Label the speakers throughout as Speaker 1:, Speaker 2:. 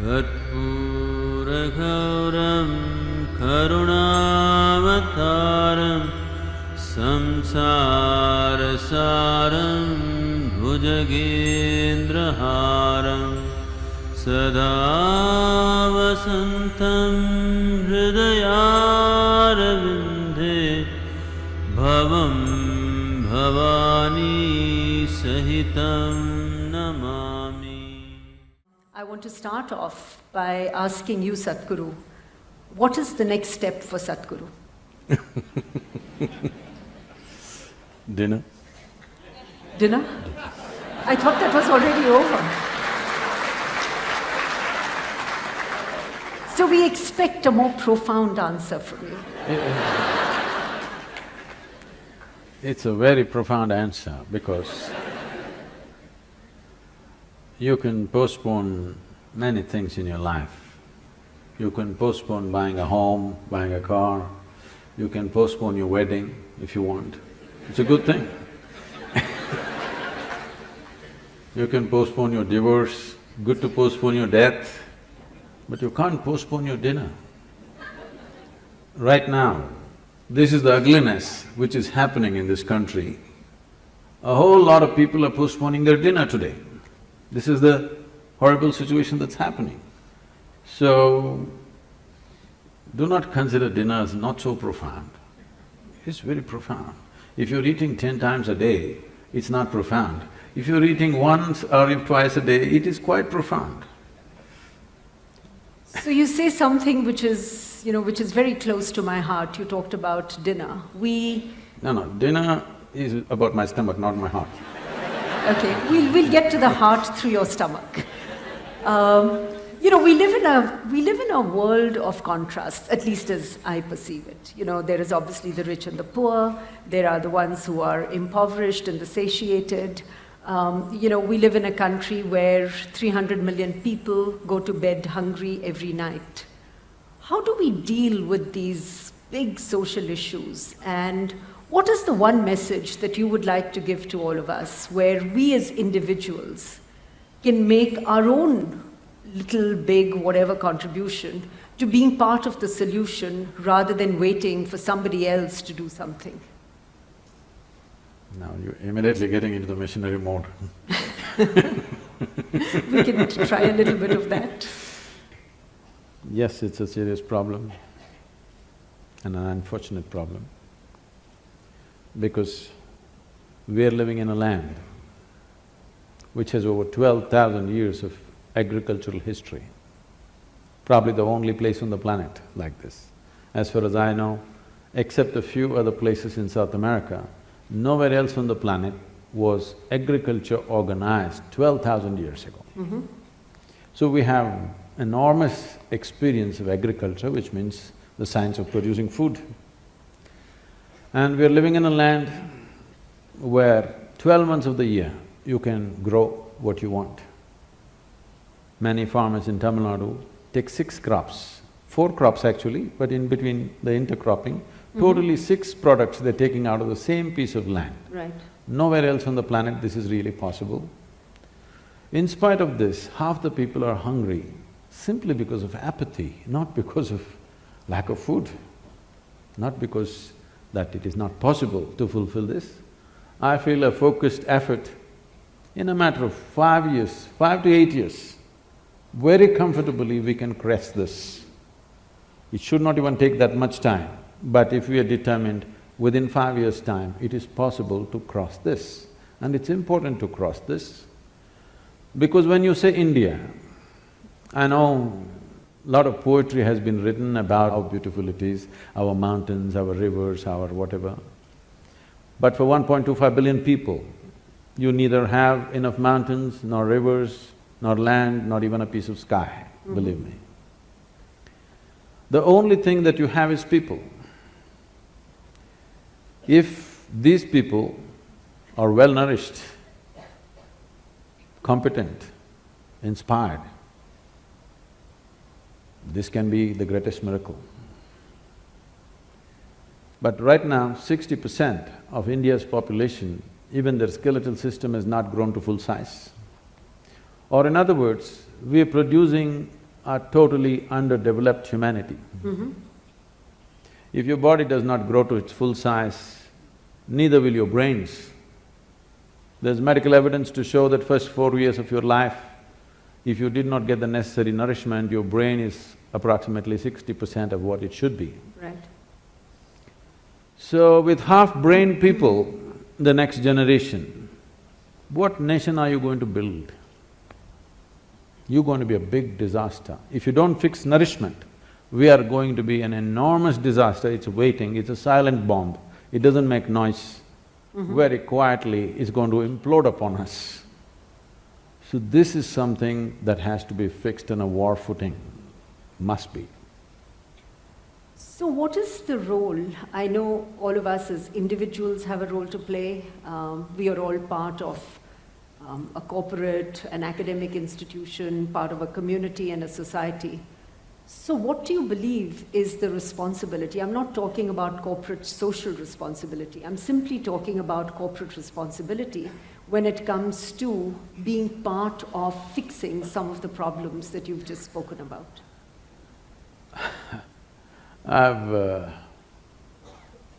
Speaker 1: कर्पूरगौरं करुणावतारं संसारसारं भुजगेन्द्रहारं सदा वसन्तं हृदयारविन्दे भवं भवानी सहितं Namami.
Speaker 2: I want to start off by asking you, Sadhguru, what is the next step for Sadhguru?
Speaker 1: Dinner.
Speaker 2: Dinner? I thought that was already over. So we expect a more profound answer from you.
Speaker 1: It's a very profound answer because you can postpone many things in your life. You can postpone buying a home, buying a car, you can postpone your wedding if you want. It's a good thing. You can postpone your divorce, good to postpone your death, but you can't postpone your dinner. Right now, this is the ugliness which is happening in this country. A whole lot of people are postponing their dinner today. This is the horrible situation that's happening. So, do not consider dinner as not so profound. It's very profound. If you're eating 10 times a day, it's not profound. If you're eating once or twice a day, it is quite profound.
Speaker 2: So you say something which is, which is very close to my heart. You talked about dinner.
Speaker 1: No, dinner is about my stomach, not my heart.
Speaker 2: Okay, we'll get to the heart through your stomach. We live in a world of contrasts, at least as I perceive it. There is obviously the rich and the poor, there are the ones who are impoverished and the satiated. We live in a country where 300 million people go to bed hungry every night. How do we deal with these big social issues? And what is the one message that you would like to give to all of us, where we as individuals can make our own little, big, whatever contribution to being part of the solution rather than waiting for somebody else to do something?
Speaker 1: Now you're immediately getting into the missionary mode.
Speaker 2: We can try a little bit of that.
Speaker 1: Yes, it's a serious problem and an unfortunate problem because we are living in a land which has over 12,000 years of agricultural history, probably the only place on the planet like this. As far as I know, except a few other places in South America, nowhere else on the planet was agriculture organized 12,000 years ago. So we have enormous experience of agriculture, which means the science of producing food. And we're living in a land where 12 months of the year you can grow what you want. Many farmers in Tamil Nadu take 6 crops, 4 crops actually, but in between the intercropping, totally 6 products they're taking out of the same piece of land.
Speaker 2: Right.
Speaker 1: Nowhere else on the planet this is really possible. In spite of this, half the people are hungry simply because of apathy, not because of lack of food, not because that it is not possible to fulfill this. I feel a focused effort in a matter of 5 years, 5 to 8 years, very comfortably we can crest this. It should not even take that much time, but if we are determined, within 5 years' time, it is possible to cross this. And it's important to cross this, because when you say India, I know a lot of poetry has been written about how beautiful it is, our mountains, our rivers, our whatever. But for 1.25 billion people, you neither have enough mountains, nor rivers, nor land, not even a piece of sky, believe me. The only thing that you have is people. If these people are well-nourished, competent, inspired, this can be the greatest miracle. But right now, 60% of India's population, even their skeletal system has not grown to full size. Or in other words, we are producing are totally underdeveloped humanity. If your body does not grow to its full size, neither will your brains. There's medical evidence to show that first 4 years of your life, if you did not get the necessary nourishment, your brain is approximately 60% of what it should be.
Speaker 2: Right.
Speaker 1: So with half-brained people, the next generation, what nation are you going to build? You're going to be a big disaster. If you don't fix nourishment, we are going to be an enormous disaster. It's waiting, it's a silent bomb. It doesn't make noise. Very quietly, it's going to implode upon us. So this is something that has to be fixed on a war footing, must be.
Speaker 2: So what is the role? I know all of us as individuals have a role to play. We are all part of a corporate, an academic institution, part of a community and a society. So what do you believe is the responsibility? I'm not talking about corporate social responsibility. I'm simply talking about corporate responsibility when it comes to being part of fixing some of the problems that you've just spoken about.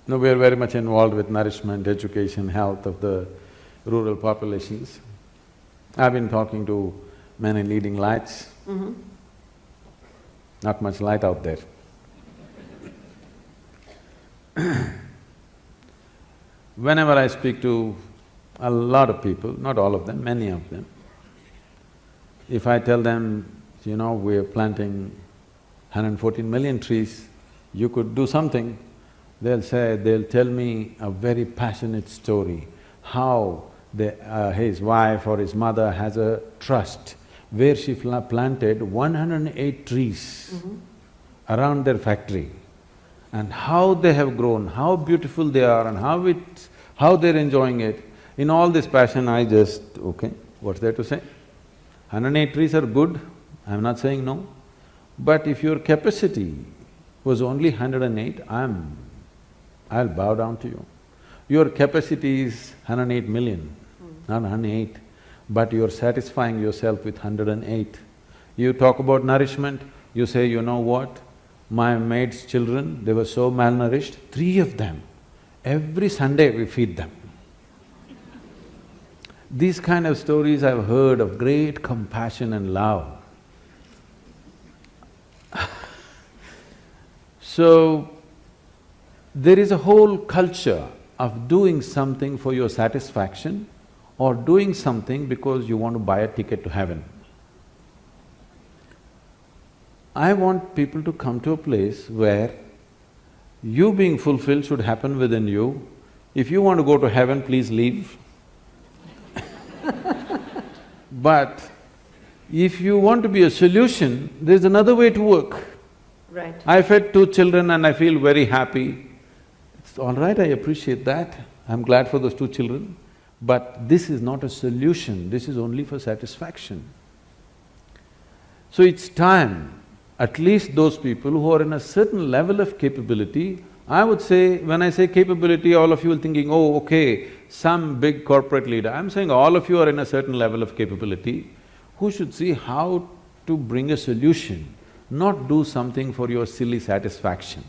Speaker 1: No, we are very much involved with nourishment, education, health of the rural populations. I've been talking to many leading lights. Not much light out there. Whenever I speak to a lot of people, not all of them, many of them, if I tell them, you know, we're planting 114 million trees, you could do something, they'll tell me a very passionate story, how his wife or his mother has a trust where she planted 108 trees around their factory, and how they have grown, how beautiful they are and how they're enjoying it. In all this passion, I just, okay, what's there to say? 108 trees are good, I'm not saying no, but if your capacity was only 108, I'll bow down to you. Your capacity is 108 million, not 108. But you're satisfying yourself with 108. You talk about nourishment, you say, you know what, my maid's children, they were so malnourished, 3 of them, every Sunday we feed them. These kind of stories I've heard of great compassion and love. So, there is a whole culture of doing something for your satisfaction or doing something because you want to buy a ticket to heaven. I want people to come to a place where you being fulfilled should happen within you. If you want to go to heaven, please leave. But if you want to be a solution, there's another way to work.
Speaker 2: Right.
Speaker 1: I fed 2 children and I feel very happy. It's all right, I appreciate that. I'm glad for those 2 children. But this is not a solution, this is only for satisfaction. So it's time, at least those people who are in a certain level of capability, I would say, when I say capability, all of you are thinking, oh, okay, some big corporate leader. I'm saying all of you are in a certain level of capability who should see how to bring a solution, not do something for your silly satisfaction.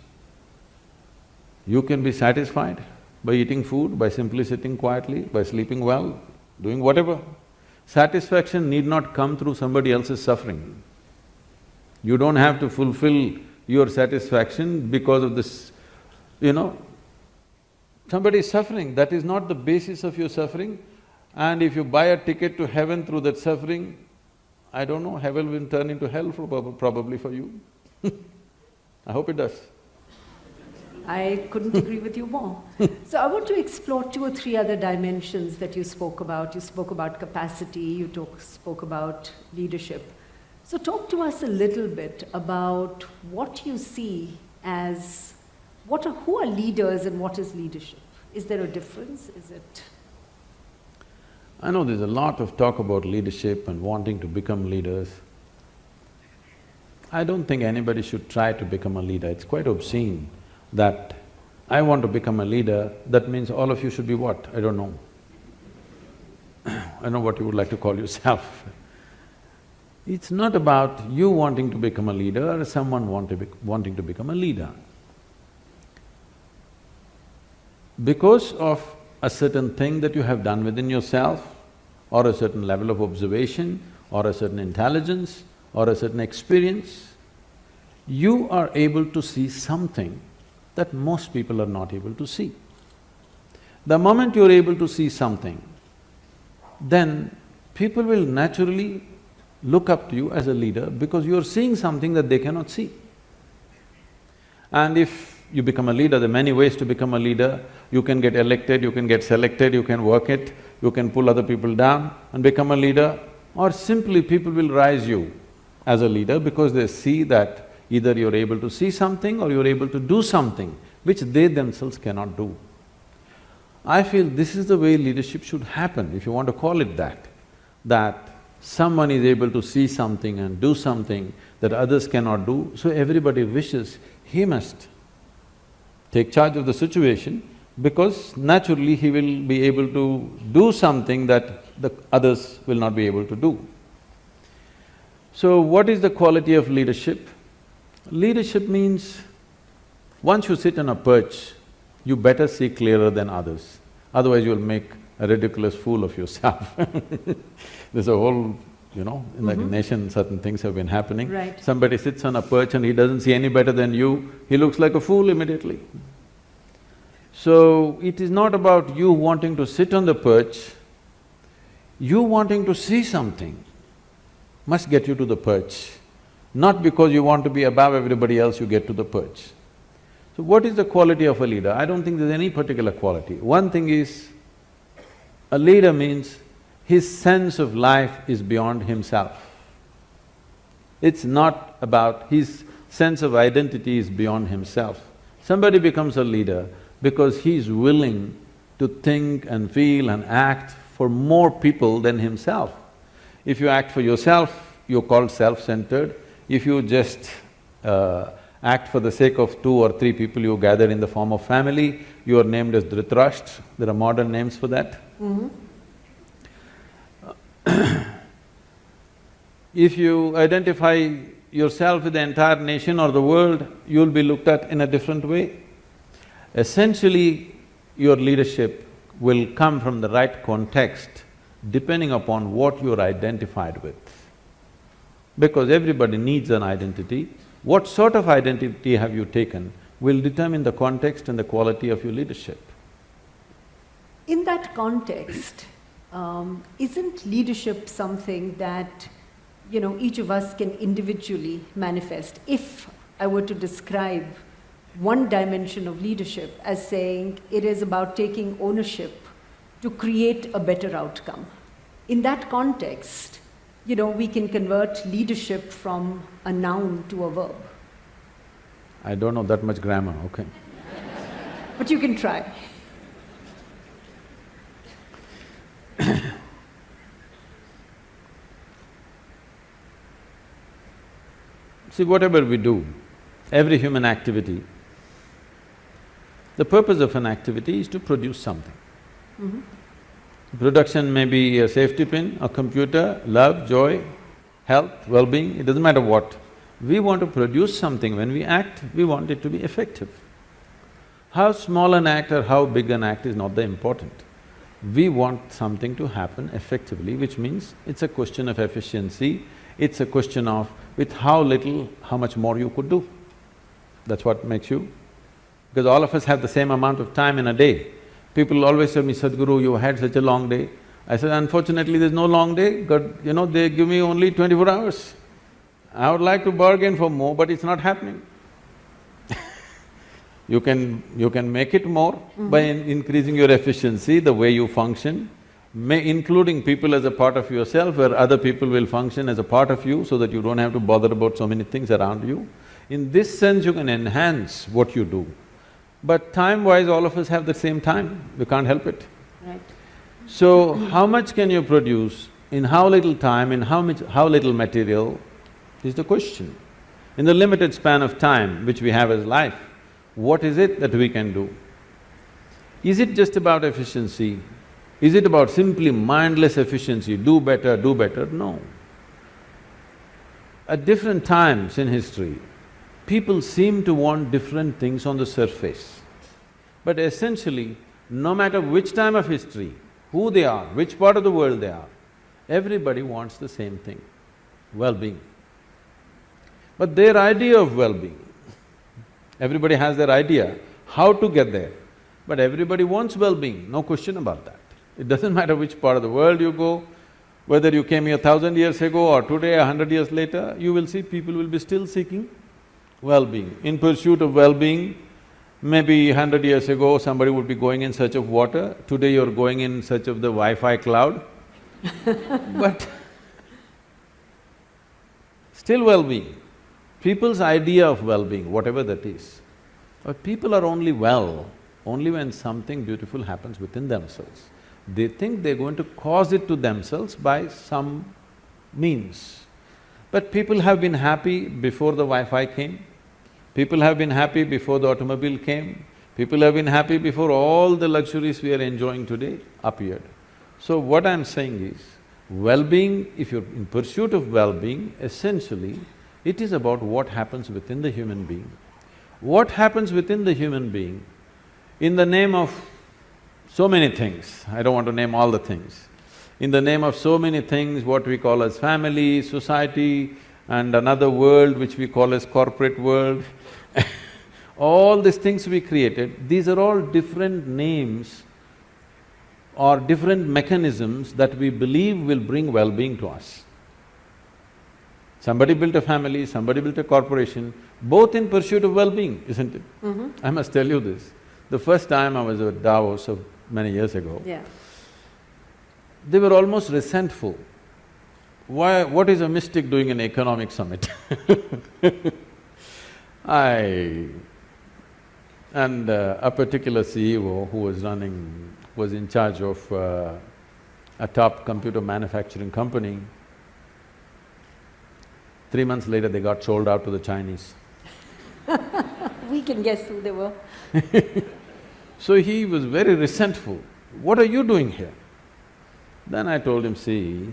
Speaker 1: You can be satisfied by eating food, by simply sitting quietly, by sleeping well, doing whatever. Satisfaction need not come through somebody else's suffering. You don't have to fulfill your satisfaction because of this, you know, somebody is suffering, that is not the basis of your suffering. And if you buy a ticket to heaven through that suffering, I don't know, heaven will turn into hell probably for you. I hope it does.
Speaker 2: I couldn't agree with you more. So I want to explore 2 or 3 other dimensions that you spoke about. You spoke about capacity, you spoke about leadership. So talk to us a little bit about what you see as… who are leaders and what is leadership? Is there a difference? Is it…
Speaker 1: I know there's a lot of talk about leadership and wanting to become leaders. I don't think anybody should try to become a leader. It's quite obscene that I want to become a leader, that means all of you should be what? I don't know. I know what you would like to call yourself. It's not about you wanting to become a leader or someone wanting to become a leader. Because of a certain thing that you have done within yourself, or a certain level of observation, or a certain intelligence, or a certain experience, you are able to see something that most people are not able to see. The moment you're able to see something, then people will naturally look up to you as a leader because you're seeing something that they cannot see. And if you become a leader, there are many ways to become a leader. You can get elected, you can get selected, you can work it, you can pull other people down and become a leader, or simply people will rise you as a leader because they see that either you're able to see something or you're able to do something which they themselves cannot do. I feel this is the way leadership should happen, if you want to call it that someone is able to see something and do something that others cannot do, so everybody wishes he must take charge of the situation because naturally he will be able to do something that the others will not be able to do. So what is the quality of leadership? Leadership means once you sit on a perch, you better see clearer than others, otherwise you'll make a ridiculous fool of yourself. There's a whole, in the nation certain things have been happening.
Speaker 2: Right.
Speaker 1: Somebody sits on a perch and he doesn't see any better than you, he looks like a fool immediately. So, it is not about you wanting to sit on the perch, you wanting to see something must get you to the perch. Not because you want to be above everybody else, you get to the perch. So what is the quality of a leader? I don't think there's any particular quality. One thing is, a leader means his sense of life is beyond himself. It's not about… his sense of identity is beyond himself. Somebody becomes a leader because he's willing to think and feel and act for more people than himself. If you act for yourself, you're called self-centered. If you just act for the sake of 2 or 3 people you gather in the form of family, you are named as Dhritarashtra. There are modern names for that. If you identify yourself with the entire nation or the world, you'll be looked at in a different way. Essentially, your leadership will come from the right context depending upon what you're identified with. Because everybody needs an identity. What sort of identity have you taken will determine the context and the quality of your leadership.
Speaker 2: In that context, isn't leadership something that, each of us can individually manifest? If I were to describe one dimension of leadership as saying it is about taking ownership to create a better outcome. In that context, we can convert leadership from a noun to a verb.
Speaker 1: I don't know that much grammar, okay.
Speaker 2: But you can try.
Speaker 1: See, whatever we do, every human activity, the purpose of an activity is to produce something. Production may be a safety pin, a computer, love, joy, health, well-being, it doesn't matter what. We want to produce something. When we act, we want it to be effective. How small an act or how big an act is not the important. We want something to happen effectively, which means it's a question of efficiency, it's a question of with how little, how much more you could do. That's what makes you… because all of us have the same amount of time in a day. People always tell me, Sadhguru, you had such a long day. I said, unfortunately there's no long day, God, they give me only 24 hours. I would like to bargain for more, but it's not happening. You can make it more by increasing your efficiency, the way you function, including people as a part of yourself, where other people will function as a part of you so that you don't have to bother about so many things around you. In this sense, you can enhance what you do. But time-wise, all of us have the same time, we can't help it.
Speaker 2: Right.
Speaker 1: So, how much can you produce, in how little time, in how little material, is the question. In the limited span of time which we have as life, what is it that we can do? Is it just about efficiency? Is it about simply mindless efficiency, do better, do better? No. At different times in history, people seem to want different things on the surface. But essentially, no matter which time of history, who they are, which part of the world they are, everybody wants the same thing, well-being. But their idea of well-being, everybody has their idea how to get there, but everybody wants well-being, no question about that. It doesn't matter which part of the world you go, whether you came here 1,000 years ago or today, 100 years later, you will see people will be still seeking well-being. In pursuit of well-being, maybe 100 years ago somebody would be going in search of water, today you're going in search of the Wi-Fi cloud but still well-being. People's idea of well-being, whatever that is, but people are only well only when something beautiful happens within themselves. They think they're going to cause it to themselves by some means. But people have been happy before the Wi-Fi came, people have been happy before the automobile came, people have been happy before all the luxuries we are enjoying today appeared. So what I'm saying is, well-being, if you're in pursuit of well-being, essentially, it is about what happens within the human being. What happens within the human being in the name of so many things, I don't want to name all the things, in the name of so many things, what we call as family, society, and another world which we call as corporate world all these things we created, these are all different names or different mechanisms that we believe will bring well-being to us. Somebody built a family, somebody built a corporation, both in pursuit of well-being, isn't it? I must tell you this. The first time I was at Davos of many years ago, they were almost resentful. Why… what is a mystic doing an economic summit? A particular CEO who was in charge of a top computer manufacturing company, 3 months later they got sold out to the Chinese.
Speaker 2: We can guess who they were.
Speaker 1: So he was very resentful. What are you doing here? Then I told him, see,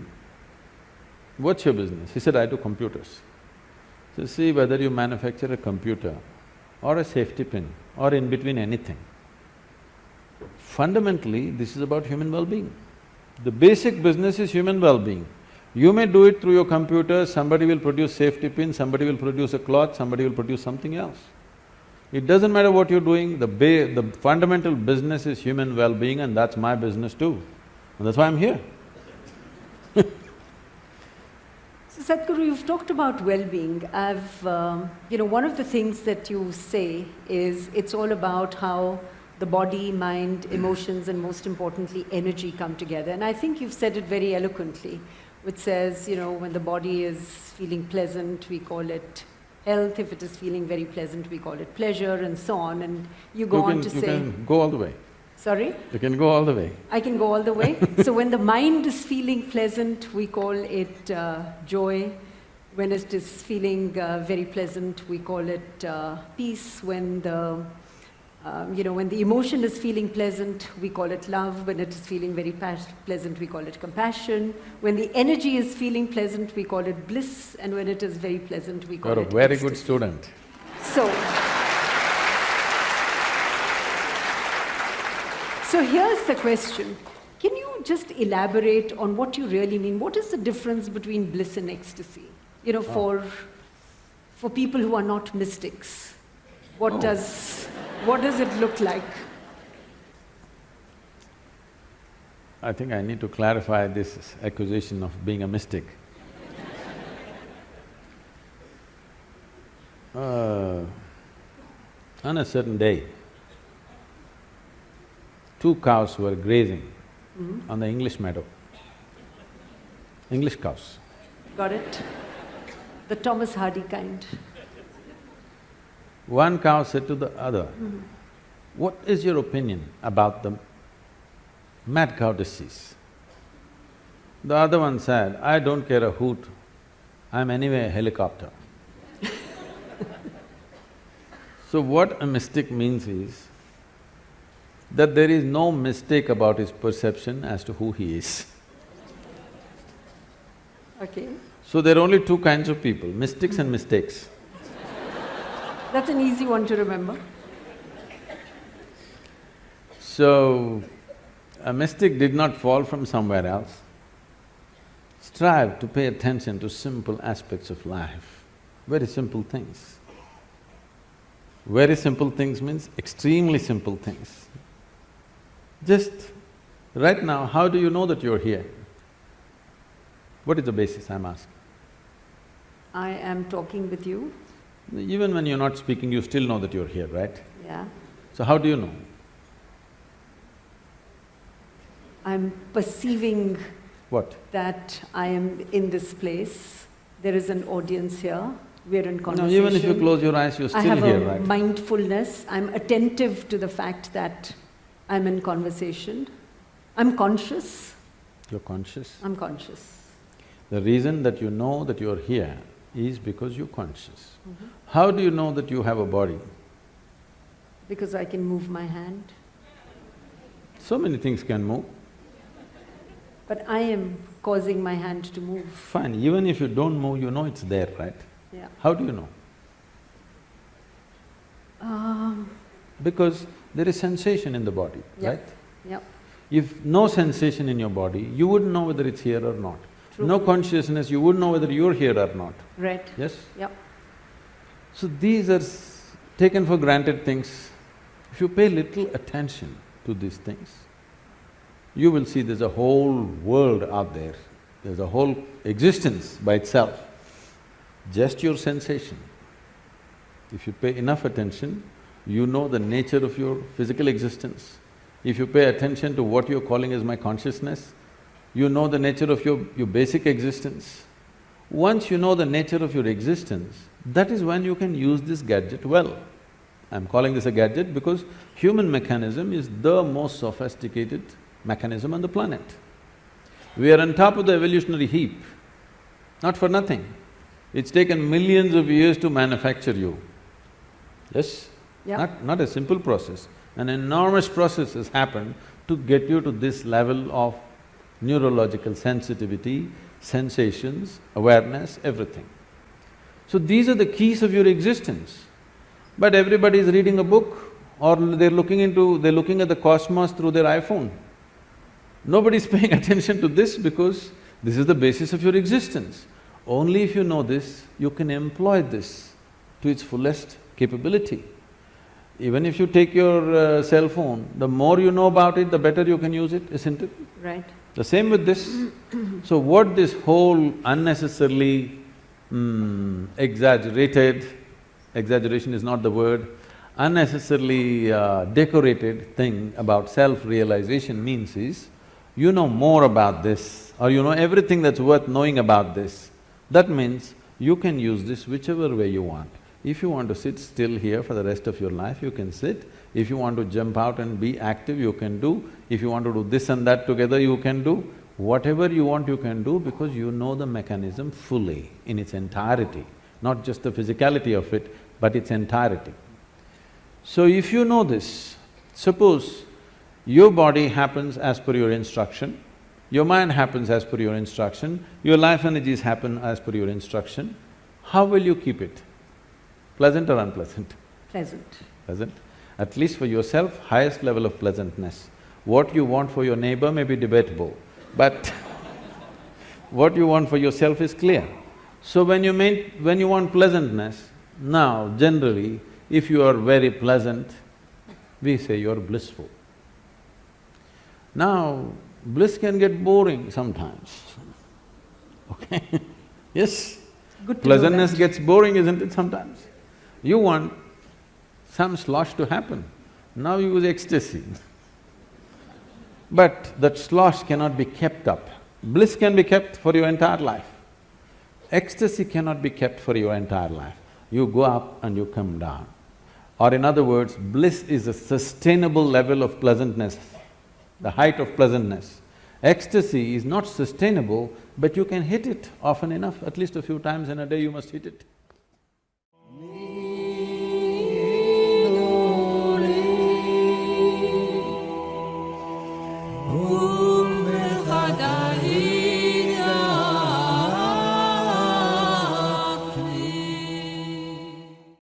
Speaker 1: what's your business? He said, I do computers. So see, whether you manufacture a computer or a safety pin or in between anything, fundamentally this is about human well-being. The basic business is human well-being. You may do it through your computer, somebody will produce safety pin, somebody will produce a cloth, somebody will produce something else. It doesn't matter what you're doing, the fundamental business is human well-being, and that's my business too. And that's why I'm here.
Speaker 2: So Sadhguru, you've talked about well-being. One of the things that you say is it's all about how the body, mind, emotions, and most importantly, energy come together. And I think you've said it very eloquently, which says, when the body is feeling pleasant, we call it health. If it is feeling very pleasant, we call it pleasure, and so on. And you go on to say…
Speaker 1: You can go all the way.
Speaker 2: Sorry?
Speaker 1: You can go all the way.
Speaker 2: I can go all the way? So when the mind is feeling pleasant, we call it joy. When it is feeling very pleasant, we call it peace. When the emotion is feeling pleasant, we call it love. When it is feeling very pleasant, we call it compassion. When the energy is feeling pleasant, we call it bliss. And when it is very pleasant, we call it ecstasy.
Speaker 1: You're a very good student.
Speaker 2: So here's the question. Can you just elaborate on what you really mean? What is the difference between bliss and ecstasy? For people who are not mystics, what does it look like?
Speaker 1: I think I need to clarify this accusation of being a mystic. On a certain day, 2 cows were grazing on the English meadow. English cows.
Speaker 2: Got it? The Thomas Hardy kind.
Speaker 1: One cow said to the other, what is your opinion about the mad cow disease? The other one said, I don't care a hoot, I'm anyway a helicopter. So what a mystic means is that there is no mistake about his perception as to who he is.
Speaker 2: Okay.
Speaker 1: So there are only two kinds of people, mystics and mistakes.
Speaker 2: That's an easy one to remember.
Speaker 1: So, a mystic did not fall from somewhere else. Strive to pay attention to simple aspects of life, very simple things. Very simple things means extremely simple things. Just right now, how do you know that you're here? What is the basis, I'm asking?
Speaker 2: I am talking with you.
Speaker 1: Even when you're not speaking, you still know that you're here, right?
Speaker 2: Yeah.
Speaker 1: So how do you know?
Speaker 2: I'm perceiving
Speaker 1: What?
Speaker 2: that I am in this place. There is an audience here. We're in
Speaker 1: No,
Speaker 2: conversation.
Speaker 1: even if you close your eyes, you're
Speaker 2: I
Speaker 1: still
Speaker 2: have
Speaker 1: here,
Speaker 2: a
Speaker 1: right?
Speaker 2: mindfulness. I'm attentive to the fact that I'm in conversation. I'm conscious.
Speaker 1: You're conscious.
Speaker 2: I'm conscious.
Speaker 1: The reason that you know that you're here is because you're conscious. How do you know that you have a body?
Speaker 2: Because I can move my hand.
Speaker 1: So many things can move.
Speaker 2: But I am causing my hand to move.
Speaker 1: Fine, even if you don't move, you know it's there, right?
Speaker 2: Yeah.
Speaker 1: How do you know? Because there is sensation in the body,
Speaker 2: Yep.
Speaker 1: right?
Speaker 2: Yep.
Speaker 1: If no sensation in your body, you wouldn't know whether it's here or not.
Speaker 2: True.
Speaker 1: No consciousness, you wouldn't know whether you're here or not,
Speaker 2: Right.
Speaker 1: yes?
Speaker 2: Yep.
Speaker 1: So these are taken for granted things. If you pay little attention to these things, you will see there's a whole world out there, there's a whole existence by itself, just your sensation. If you pay enough attention, you know the nature of your physical existence. If you pay attention to what you're calling as my consciousness, you know the nature of your basic existence. Once you know the nature of your existence, that is when you can use this gadget well. I'm calling this a gadget because human mechanism is the most sophisticated mechanism on the planet. We are on top of the evolutionary heap, not for nothing. It's taken millions of years to manufacture you. Yes?
Speaker 2: Yep.
Speaker 1: Not a simple process. An enormous process has happened to get you to this level of neurological sensitivity, sensations, awareness, everything. So these are the keys of your existence. But everybody is reading a book or they're looking at the cosmos through their iPhone. Nobody's paying attention to this because this is the basis of your existence. Only if you know this, you can employ this to its fullest capability. Even if you take your cell phone, the more you know about it, the better you can use it, isn't it?
Speaker 2: Right.
Speaker 1: The same with this. So what this whole unnecessarily exaggeration is not the word, unnecessarily decorated thing about self-realization means is, you know more about this or you know everything that's worth knowing about this. That means you can use this whichever way you want. If you want to sit still here for the rest of your life, you can sit. If you want to jump out and be active, you can do. If you want to do this and that together, you can do. Whatever you want, you can do because you know the mechanism fully, in its entirety, not just the physicality of it, but its entirety. So if you know this, suppose your body happens as per your instruction, your mind happens as per your instruction, your life energies happen as per your instruction, how will you keep it? Pleasant or unpleasant?
Speaker 2: Pleasant.
Speaker 1: Pleasant. At least for yourself, highest level of pleasantness. What you want for your neighbor may be debatable, but what you want for yourself is clear. So when you want pleasantness, now generally, if you are very pleasant, we say you're blissful. Now, bliss can get boring sometimes, okay? Yes?
Speaker 2: Good to know
Speaker 1: Pleasantness
Speaker 2: that.
Speaker 1: gets boring, isn't it, sometimes? You want some slosh to happen, now you use ecstasy. But that slosh cannot be kept up. Bliss can be kept for your entire life. Ecstasy cannot be kept for your entire life. You go up and you come down. Or in other words, bliss is a sustainable level of pleasantness, the height of pleasantness. Ecstasy is not sustainable, but you can hit it often enough, at least a few times in a day you must hit it.